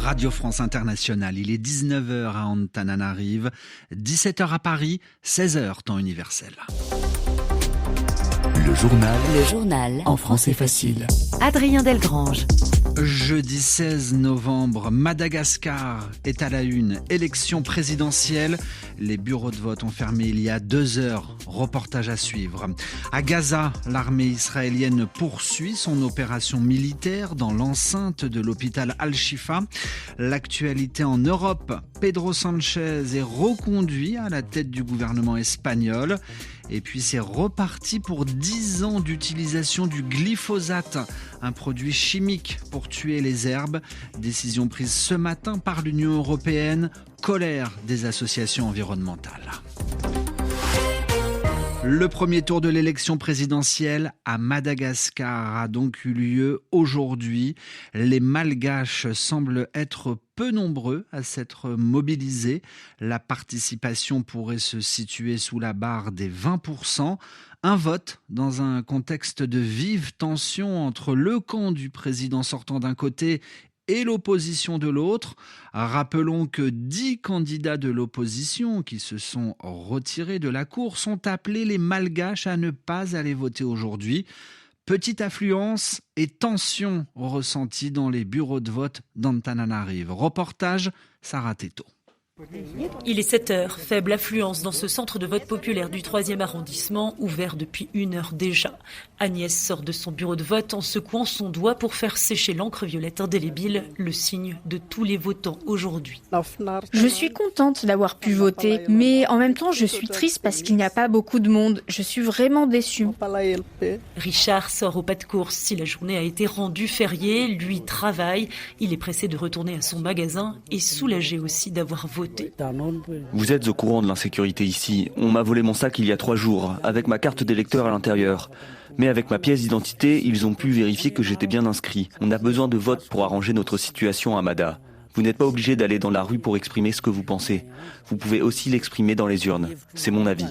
Radio France Internationale. Il est 19h à Antananarive, 17h à Paris, 16h temps universel. Le journal en français facile. Adrien Delgrange. Jeudi 16 novembre, Madagascar est à la une. Élection présidentielle. Les bureaux de vote ont fermé il y a 2 heures. Reportage à suivre. À Gaza, l'armée israélienne poursuit son opération militaire dans l'enceinte de l'hôpital Al-Shifa. L'actualité en Europe, Pedro Sanchez est reconduit à la tête du gouvernement espagnol. Et puis c'est reparti pour 10 ans d'utilisation du glyphosate, un produit chimique pour tuer les herbes. Décision prise ce matin par l'Union européenne, colère des associations environnementales. Le premier tour de l'élection présidentielle à Madagascar a donc eu lieu aujourd'hui. Les Malgaches semblent être peu nombreux à s'être mobilisés. La participation pourrait se situer sous la barre des 20%. Un vote dans un contexte de vive tension entre le camp du président sortant d'un côté et l'opposition de l'autre. Rappelons que 10 candidats de l'opposition qui se sont retirés de la course ont appelé les Malgaches à ne pas aller voter aujourd'hui. Petite affluence et tension ressentie dans les bureaux de vote d'Antananarive. Reportage Sarah Teto. Il est 7h, faible affluence dans ce centre de vote populaire du 3e arrondissement, ouvert depuis 1 heure déjà. Agnès sort de son bureau de vote en secouant son doigt pour faire sécher l'encre violette indélébile, le signe de tous les votants aujourd'hui. Je suis contente d'avoir pu voter, mais en même temps je suis triste parce qu'il n'y a pas beaucoup de monde. Je suis vraiment déçue. Richard sort au pas de course. Si la journée a été rendue fériée, lui travaille. Il est pressé de retourner à son magasin et soulagé aussi d'avoir voté. Vous êtes au courant de l'insécurité ici. On m'a volé mon sac il y a 3 jours, avec ma carte d'électeur à l'intérieur. Mais avec ma pièce d'identité, ils ont pu vérifier que j'étais bien inscrit. On a besoin de votes pour arranger notre situation à Mada. Vous n'êtes pas obligé d'aller dans la rue pour exprimer ce que vous pensez. Vous pouvez aussi l'exprimer dans les urnes. C'est mon avis.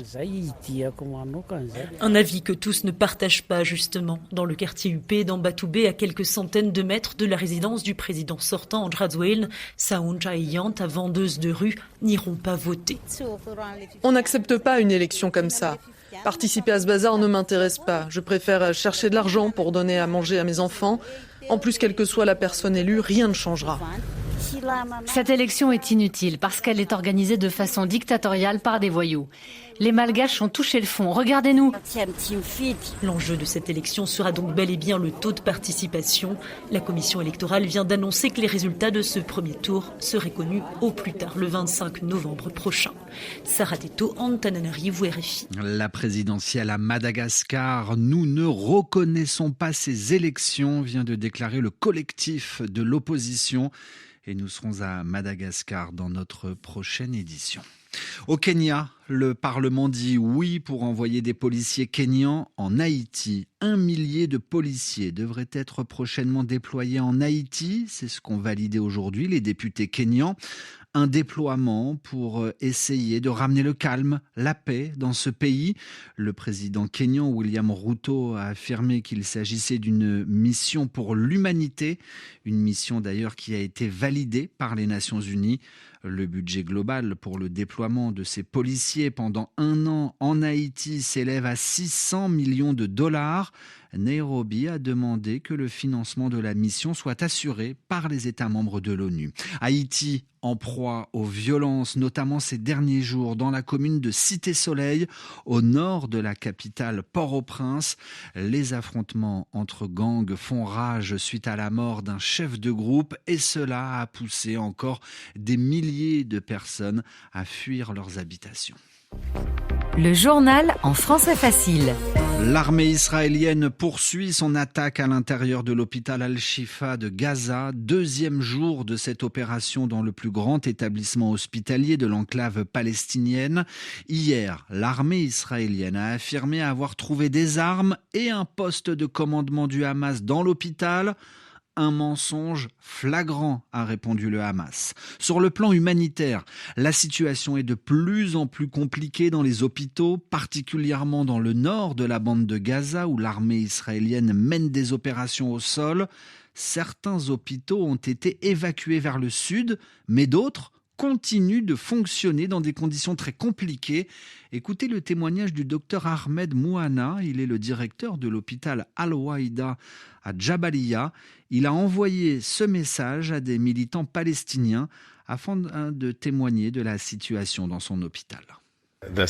Un avis que tous ne partagent pas, justement. Dans le quartier UP d'Ambatoubé, à quelques centaines de mètres de la résidence du président sortant, Andrazouel, Saounja et Yant, à vendeuse de rue, n'iront pas voter. On n'accepte pas une élection comme ça. Participer à ce bazar ne m'intéresse pas. Je préfère chercher de l'argent pour donner à manger à mes enfants. En plus, quelle que soit la personne élue, rien ne changera. Cette élection est inutile parce qu'elle est organisée de façon dictatoriale par des voyous. Les Malgaches ont touché le fond. Regardez-nous. L'enjeu de cette élection sera donc bel et bien le taux de participation. La commission électorale vient d'annoncer que les résultats de ce premier tour seraient connus au plus tard le 25 novembre prochain. Sarah Teto, Antananarive, RFI. La présidentielle à Madagascar, nous ne reconnaissons pas ces élections, vient de déclarer le collectif de l'opposition. Et nous serons à Madagascar dans notre prochaine édition. Au Kenya, le Parlement dit oui pour envoyer des policiers kenyans en Haïti. 1 millier de policiers devraient être prochainement déployés en Haïti. C'est ce qu'ont validé aujourd'hui les députés kenyans. Un déploiement pour essayer de ramener le calme, la paix dans ce pays. Le président kényan William Ruto a affirmé qu'il s'agissait d'une mission pour l'humanité. Une mission d'ailleurs qui a été validée par les Nations Unies. Le budget global pour le déploiement de ces policiers pendant 1 an en Haïti s'élève à 600 millions de dollars. Nairobi a demandé que le financement de la mission soit assuré par les États membres de l'ONU. Haïti en proie aux violences, notamment ces derniers jours dans la commune de Cité-Soleil, au nord de la capitale Port-au-Prince. Les affrontements entre gangs font rage suite à la mort d'un chef de groupe et cela a poussé encore des milliers de personnes à fuir leurs habitations. Le journal en français facile. L'armée israélienne poursuit son attaque à l'intérieur de l'hôpital Al-Shifa de Gaza, 2e jour de cette opération dans le plus grand établissement hospitalier de l'enclave palestinienne. Hier, l'armée israélienne a affirmé avoir trouvé des armes et un poste de commandement du Hamas dans l'hôpital. un mensonge flagrant, a répondu le Hamas. Sur le plan humanitaire, la situation est de plus en plus compliquée dans les hôpitaux, particulièrement dans le nord de la bande de Gaza, où l'armée israélienne mène des opérations au sol. Certains hôpitaux ont été évacués vers le sud, mais d'autres continuent de fonctionner dans des conditions très compliquées. Écoutez le témoignage du docteur Ahmed Mouhana. Il est le directeur de l'hôpital Al-Waïda à Jabalia. Il a envoyé ce message à des militants palestiniens afin de témoigner de la situation dans son hôpital. La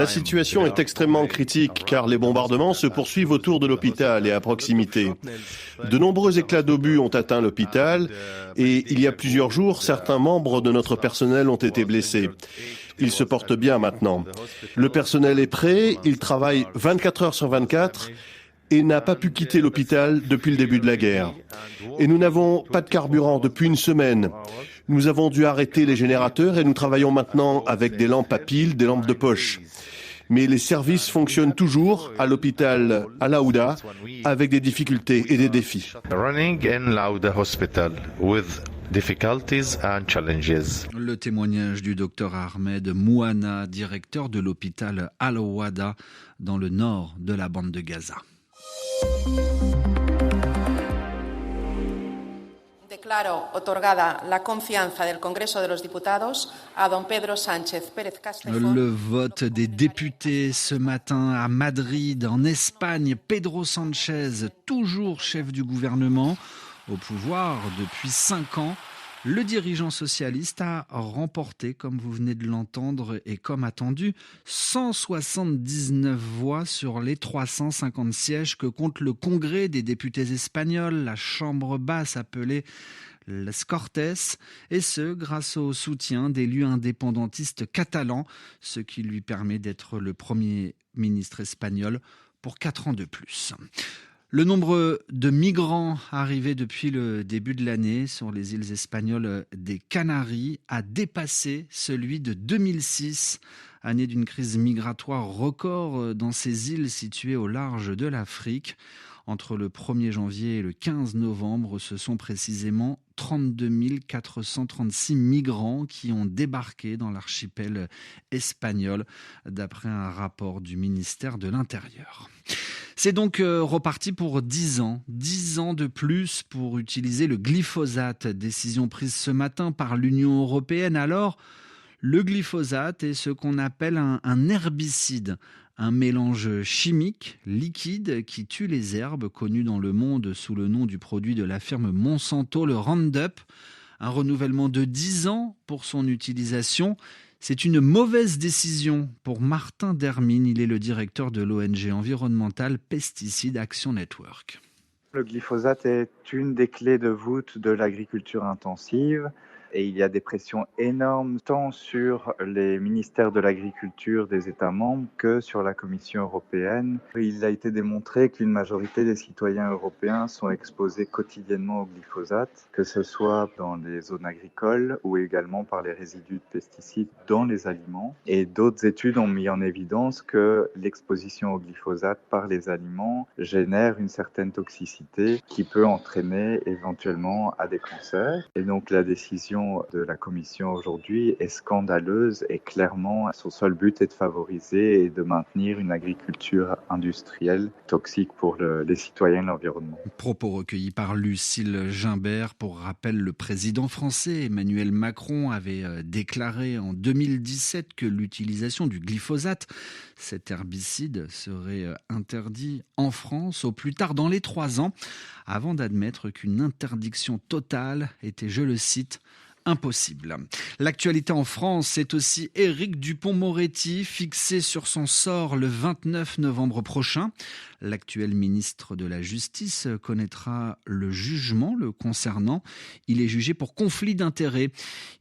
situation est extrêmement critique car les bombardements se poursuivent autour de l'hôpital et à proximité. De nombreux éclats d'obus ont atteint l'hôpital et il y a plusieurs jours, certains membres de notre personnel ont été blessés. Ils se portent bien maintenant. Le personnel est prêt, il travaille 24 heures sur 24 et n'a pas pu quitter l'hôpital depuis le début de la guerre. Et nous n'avons pas de carburant depuis une semaine. Nous avons dû arrêter les générateurs et nous travaillons maintenant avec des lampes à piles, des lampes de poche. Mais les services fonctionnent toujours à l'hôpital Al-Aouda avec des difficultés et des défis. Le témoignage du docteur Ahmed Mouhana, directeur de l'hôpital Al-Aouda dans le nord de la bande de Gaza. Declaro otorgada la confianza del Congreso de los Diputados a don Pedro Sánchez Pérez Castejón. Le vote des députés ce matin à Madrid, en Espagne. Pedro Sánchez, toujours chef du gouvernement, au pouvoir depuis 5 ans. Le dirigeant socialiste a remporté, comme vous venez de l'entendre et comme attendu, 179 voix sur les 350 sièges que compte le Congrès des députés espagnols, la chambre basse appelée les Cortes, et ce grâce au soutien d'élus indépendantistes catalans, ce qui lui permet d'être le Premier ministre espagnol pour 4 ans de plus. Le nombre de migrants arrivés depuis le début de l'année sur les îles espagnoles des Canaries a dépassé celui de 2006, année d'une crise migratoire record dans ces îles situées au large de l'Afrique. Entre le 1er janvier et le 15 novembre, ce sont précisément 32 436 migrants qui ont débarqué dans l'archipel espagnol, d'après un rapport du ministère de l'Intérieur. C'est donc reparti pour 10 ans. 10 ans de plus pour utiliser le glyphosate. Décision prise ce matin par l'Union européenne. Alors, le glyphosate est ce qu'on appelle un herbicide. Un mélange chimique, liquide, qui tue les herbes, connu dans le monde sous le nom du produit de la firme Monsanto, le Roundup. Un renouvellement de 10 ans pour son utilisation. C'est une mauvaise décision pour Martin Dermine. Il est le directeur de l'ONG environnementale Pesticide Action Network. Le glyphosate est une des clés de voûte de l'agriculture intensive. Et il y a des pressions énormes tant sur les ministères de l'agriculture des États membres que sur la Commission européenne. Il a été démontré qu'une majorité des citoyens européens sont exposés quotidiennement au glyphosate, que ce soit dans les zones agricoles ou également par les résidus de pesticides dans les aliments. Et d'autres études ont mis en évidence que l'exposition au glyphosate par les aliments génère une certaine toxicité qui peut entraîner éventuellement à des cancers. Et donc la décision de la Commission aujourd'hui est scandaleuse et clairement son seul but est de favoriser et de maintenir une agriculture industrielle toxique pour les citoyens et l'environnement. Propos recueillis par Lucille Gimbert. Pour rappel, le président français Emmanuel Macron avait déclaré en 2017 que l'utilisation du glyphosate, cet herbicide, serait interdit en France au plus tard dans les 3 ans, avant d'admettre qu'une interdiction totale était, je le cite, impossible. L'actualité en France, c'est aussi Éric Dupond-Moretti, fixé sur son sort le 29 novembre prochain. L'actuel ministre de la Justice connaîtra le jugement le concernant. Il est jugé pour conflit d'intérêts.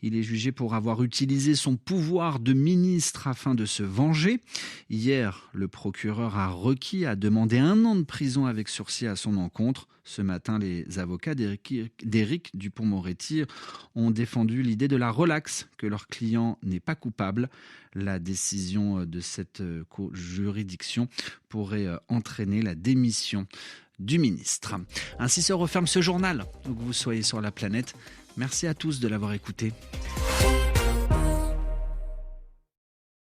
Il est jugé pour avoir utilisé son pouvoir de ministre afin de se venger. Hier, le procureur a demandé 1 an de prison avec sursis à son encontre. Ce matin, les avocats d'Éric Dupond-Moretti ont défendu l'idée de la relaxe, que leur client n'est pas coupable. La décision de cette juridiction pourrait entraîner entraîné la démission du ministre. Ainsi se referme ce journal, où que vous soyez sur la planète. Merci à tous de l'avoir écouté.